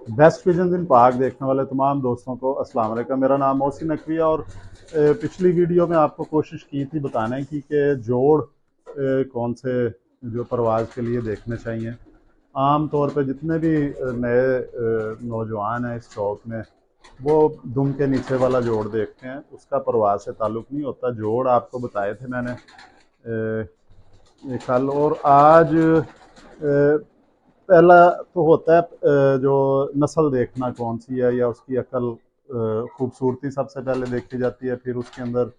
Best vision in पाक देखने वाले तमाम दोस्तों को अस्सलाम वालेकुम। मेरा नाम मोहसिन नकवी है और पिछली वीडियो में आपको कोशिश की थी बताने की कि जोड़ कौन से जो परवाज़ के लिए देखने चाहिए। आम तौर पे जितने भी नए नौजवान हैं इस शौक में वो दुम के नीचे वाला जोड़ देखते हैं, उसका परवाज़ से ताल्लुक़ नहीं होता। जोड़ आपको बताए थे मैंने ये कल और आज। पहला तो होता है जो नस्ल देखना कौन सी है या उसकी अकल खूबसूरती सबसे पहले देखी जाती है, फिर उसके अंदर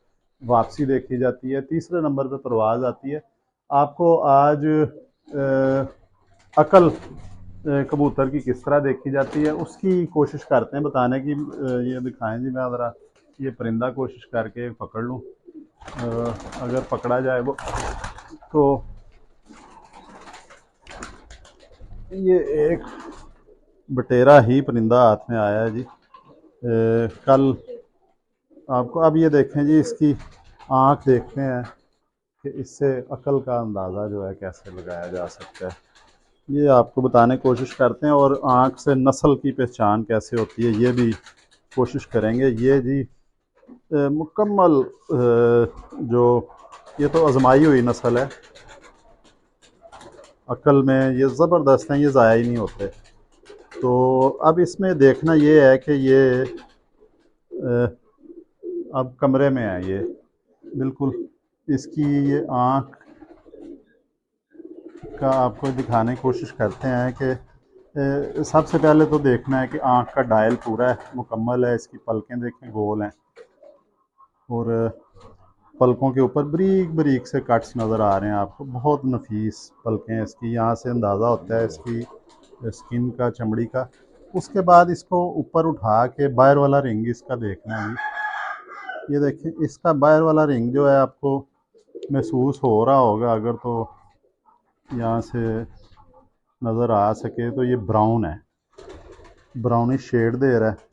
वापसी देखी जाती है, तीसरे नंबर पे परवाज़ आती है। आपको आज अकल कबूतर की किस तरह देखी जाती है उसकी कोशिश करते हैं बताने की। ये दिखाएं जी, मैं ज़रा ये परिंदा कोशिश करके पकड़ लूँ। अगर पकड़ा जाए वो तो ये एक बटेरा ही परिंदा हाथ में आया है जी। कल आपको अब ये देखें जी, इसकी आँख देखते हैं कि इससे अकल का अंदाज़ा जो है कैसे लगाया जा सकता है। ये आपको बताने की कोशिश करते हैं और आँख से नस्ल की पहचान कैसे होती है ये भी कोशिश करेंगे। ये जी मुकम्मल जो ये तो आजमाई हुई नस्ल है, अकल में ये ज़बरदस्त हैं, ये ज़ाया ही नहीं होते। तो अब इसमें देखना ये है कि ये अब कमरे में है, ये बिल्कुल इसकी ये आँख का आपको दिखाने की कोशिश करते हैं कि सबसे पहले तो देखना है कि आँख का डायल पूरा है, मुकम्मल है। इसकी पलकें देखें गोल हैं और पलकों के ऊपर बारीक बारीक से कट्स नज़र आ रहे हैं आपको। बहुत नफीस पलकें हैं इसकी, यहाँ से अंदाज़ा होता है इसकी स्किन का, चमड़ी का। उसके बाद इसको ऊपर उठा के बाहर वाला रिंग इसका देखना है। ये देखें, इसका बाहर वाला रिंग जो है आपको महसूस हो रहा होगा, अगर तो यहाँ से नज़र आ सके तो ये ब्राउन है, ब्राउनिश शेड दे रहा है।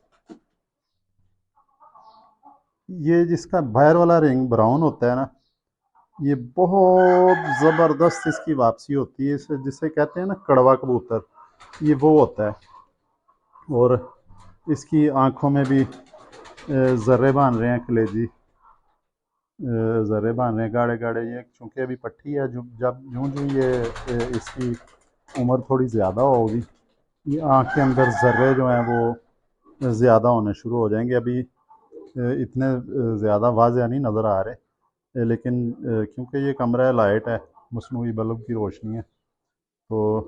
ये जिसका बाहर वाला रिंग ब्राउन होता है ना, ये बहुत ज़बरदस्त इसकी वापसी होती है, इसे जिसे कहते हैं ना कड़वा कबूतर, ये वो होता है। और इसकी आँखों में भी ज़र्रे बन रहे हैं, कलेजी ज़र्रे बन रहे हैं गाढ़े गाढ़े। ये चूँकि अभी पट्टी है, जो जब यूँ यूँ ये इसकी उम्र थोड़ी ज़्यादा होगी, ये आँख के अंदर ज़र्रे जो हैं वो ज़्यादा होने शुरू हो जाएंगे। अभी इतने ज़्यादा वाज़ेह नहीं नज़र आ रहे, लेकिन क्योंकि ये कमरा लाइट है, मसनूई बल्ब की रोशनी है, तो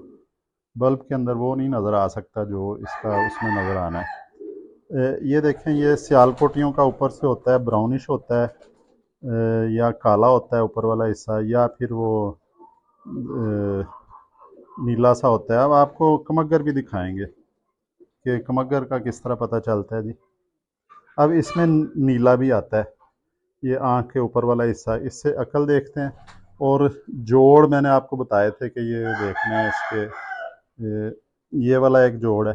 बल्ब के अंदर वो नहीं नज़र आ सकता जो इसका उसमें नज़र आना है। ये देखें, ये सियालकोटियों का ऊपर से होता है, ब्राउनिश होता है या काला होता है ऊपर वाला हिस्सा, या फिर वो नीला सा होता है। अब आपको कमगर भी दिखाएंगे कि कमगर का किस तरह पता चलता है जी। अब इसमें नीला भी आता है, ये आँख के ऊपर वाला हिस्सा, इससे अकल देखते हैं। और जोड़ मैंने आपको बताए थे कि ये देखना है इसके, ये वाला एक जोड़ है,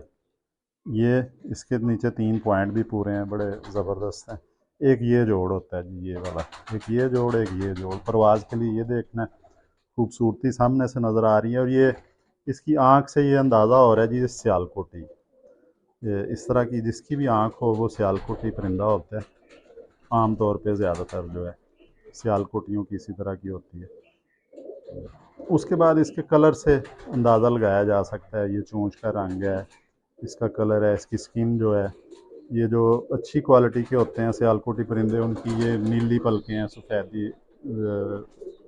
ये इसके नीचे 3 पॉइंट भी पूरे हैं, बड़े ज़बरदस्त हैं। एक ये जोड़ होता है जी, ये वाला, एक ये जोड़, एक ये जोड़। परवाज़ के लिए ये देखना है, खूबसूरती सामने से नज़र आ रही है और ये इसकी आँख से ये अंदाज़ा हो रहा है जी ये सियालकोटी, ये इस तरह की जिसकी भी आँख हो वो सियालकोटी परिंदा होता है। आम तौर पे ज़्यादातर जो है सियालकोटियों की इसी तरह की होती है। उसके बाद इसके कलर से अंदाज़ा लगाया जा सकता है, ये चोंच का रंग है, इसका कलर है, इसकी स्किन जो है। ये जो अच्छी क्वालिटी के होते हैं सियालकोटी परिंदे, उनकी ये नीली पलकें हैं, सफ़ेदी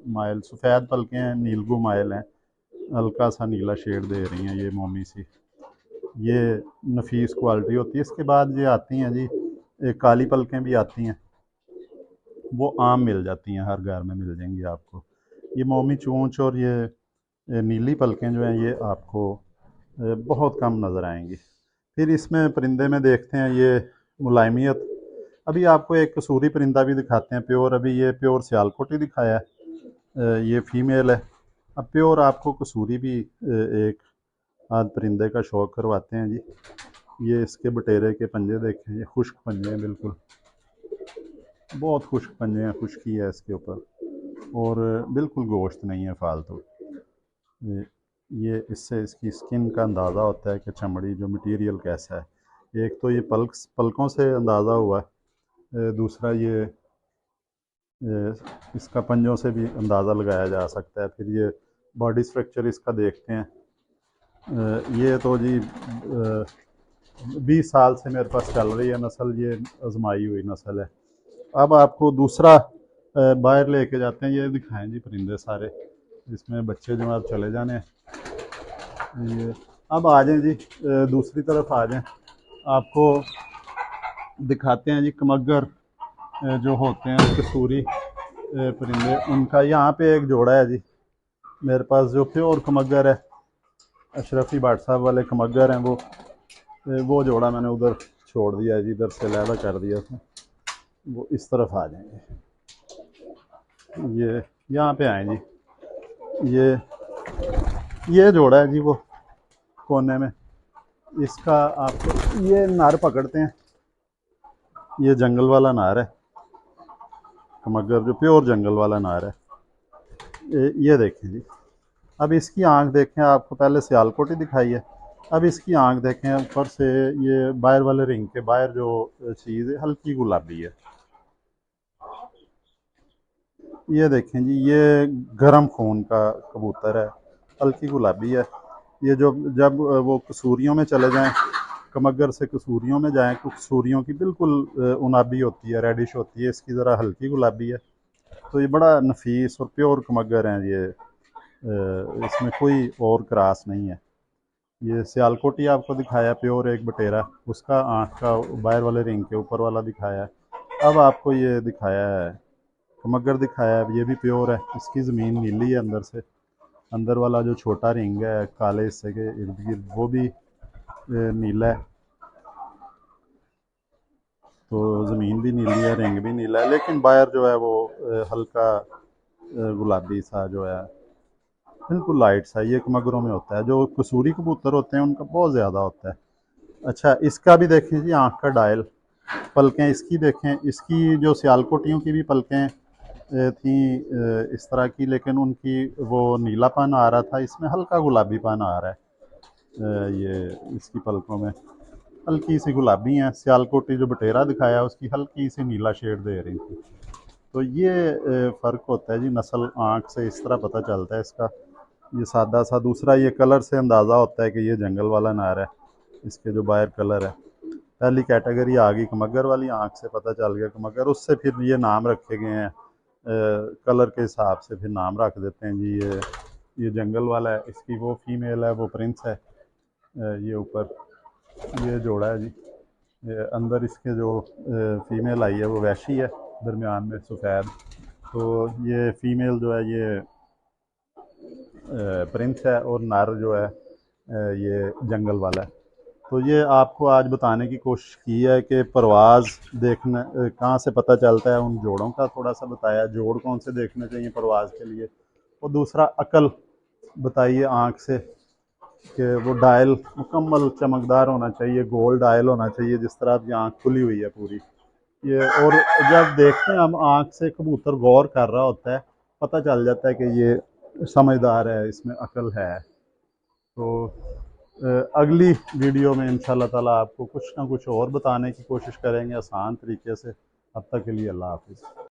माइल सफ़ेद पलकें हैं, नीलगू माइल हैं, हल्का सा नीला शेड दे रही हैं ये मोमी सी। ये नफीस क्वालिटी होती है। इसके बाद ये आती हैं जी एक काली पलकें भी आती हैं, वो आम मिल जाती हैं, हर घर में मिल जाएंगी आपको। ये मोमी चोंच और ये नीली पलकें जो हैं ये आपको बहुत कम नज़र आएंगी। फिर इसमें परिंदे में देखते हैं ये मुलायमियत। अभी आपको एक कसूरी परिंदा भी दिखाते हैं प्योर। अभी ये प्योर सियालकोटी दिखाया है, ये फीमेल है। अब प्योर आपको कसूरी भी एक आध परिंदे का शौक करवाते हैं जी। ये इसके बटेरे के पंजे देखें, ये खुश्क पंजे हैं, बिल्कुल बहुत खुश्क पंजे हैं, खुश्की है इसके ऊपर और बिल्कुल गोश्त नहीं है फालतू। ये ये इससे इसकी स्किन का अंदाज़ा होता है कि चमड़ी जो मटेरियल कैसा है। एक तो ये पलकों से अंदाज़ा हुआ है, दूसरा ये इसका पंजों से भी अंदाज़ा लगाया जा सकता है। फिर ये बॉडी स्ट्रक्चर इसका देखते हैं। ये तो जी 20 साल से मेरे पास चल रही है नस्ल, ये आजमाई हुई नस्ल है। अब आपको दूसरा बाहर लेके जाते हैं, ये दिखाएं जी परिंदे सारे, इसमें बच्चे जो आप चले जाने ये। अब आ जाएं जी, दूसरी तरफ आ जाएं, आपको दिखाते हैं जी कमगर जो होते हैं कसूरी परिंदे, उनका यहाँ पे एक जोड़ा है जी मेरे पास जो प्योर कमगर है, अशरफी भाट साहब वाले कमगर हैं वो जोड़ा मैंने उधर छोड़ दिया है जी, इधर से लैदा कर दिया था। वो इस तरफ आ जाएंगे, ये यहाँ पे आए जी, ये जोड़ा है जी वो कोने में। इसका आपको ये नार पकड़ते हैं, ये जंगल वाला नार है कमगर, जो प्योर जंगल वाला नार है। ये देखें जी, अब इसकी आंख देखें, आपको पहले सियालकोटी दिखाई है, अब इसकी आंख देखें ऊपर से, ये बाहर वाले रिंग के बाहर जो चीज़ है हल्की गुलाबी है। ये देखें जी, ये गर्म खून का कबूतर है, हल्की गुलाबी है। ये जो जब वो कसूरियों में चले जाएं, कमगर से कसूरियों में जाएं, तो कसूरियों की बिल्कुल उनाबी होती है, रेडिश होती है, इसकी ज़रा हल्की गुलाबी है। तो ये बड़ा नफीस और प्योर कमगर हैं ये, इसमें कोई और क्रास नहीं है। ये सियालकोटी आपको दिखाया प्योर एक बटेरा, उसका आँख का बाहर वाले रिंग के ऊपर वाला दिखाया है। अब आपको ये दिखाया है कमगर दिखाया है, ये भी प्योर है, इसकी ज़मीन नीली है अंदर से, अंदर वाला जो छोटा रिंग है काले हिस्से के इर्द गिर्द वो भी नीला है। तो ज़मीन भी नीली है, रिंग भी नीला है, लेकिन बाहर जो है वो हल्का गुलाबी सा जो है, बिल्कुल लाइट सा, ये कमगरों में होता है। जो कसूरी कबूतर होते हैं उनका बहुत ज़्यादा होता है। अच्छा, इसका भी देखें जी, आँख का डायल, पलकें इसकी देखें, इसकी जो सियालकोटियों की भी पलकें थी इस तरह की, लेकिन उनकी वो नीलापन आ रहा था, इसमें हल्का गुलाबीपन आ रहा है। ये इसकी पलकों में हल्की सी गुलाबी हैं। सियालकोटी जो बटेरा दिखाया उसकी हल्की सी नीला शेड दे रही थी। तो ये फ़र्क होता है जी, नस्ल आँख से इस तरह पता चलता है इसका, ये सादा सा। दूसरा ये कलर से अंदाज़ा होता है कि ये जंगल वाला नार है, इसके जो बाहर कलर है। पहली कैटेगरी आ गई कमगर वाली, आँख से पता चल गया कमगर, उससे फिर ये नाम रखे गए हैं कलर के हिसाब से, फिर नाम रख देते हैं जी ये जंगल वाला है, इसकी वो फीमेल है, वो प्रिंस है। ये ऊपर ये जोड़ा है जी, ये अंदर इसके जो फीमेल आई है वो वैशी है, दरमियान में सफ़ेद। तो ये फीमेल जो है ये प्रिंस है, और नर जो है ये जंगल वाला है। तो ये आपको आज बताने की कोशिश की है कि परवाज़ देखना कहाँ से पता चलता है, उन जोड़ों का थोड़ा सा बताया, जोड़ कौन से देखने चाहिए परवाज़ के लिए। और दूसरा अकल बताइए आँख से, कि वो डायल मुकम्मल चमकदार होना चाहिए, गोल डायल होना चाहिए, जिस तरह आपकी आँख खुली हुई है पूरी ये। और जब देखते हैं हम आँख से, कबूतर गौर कर रहा होता है, पता चल जाता है कि ये समझदार है, इसमें अकल है। तो अगली वीडियो में इंशाल्लाह ताला आपको कुछ ना कुछ और बताने की कोशिश करेंगे आसान तरीके से। अब तक के लिए अल्लाह हाफिज़।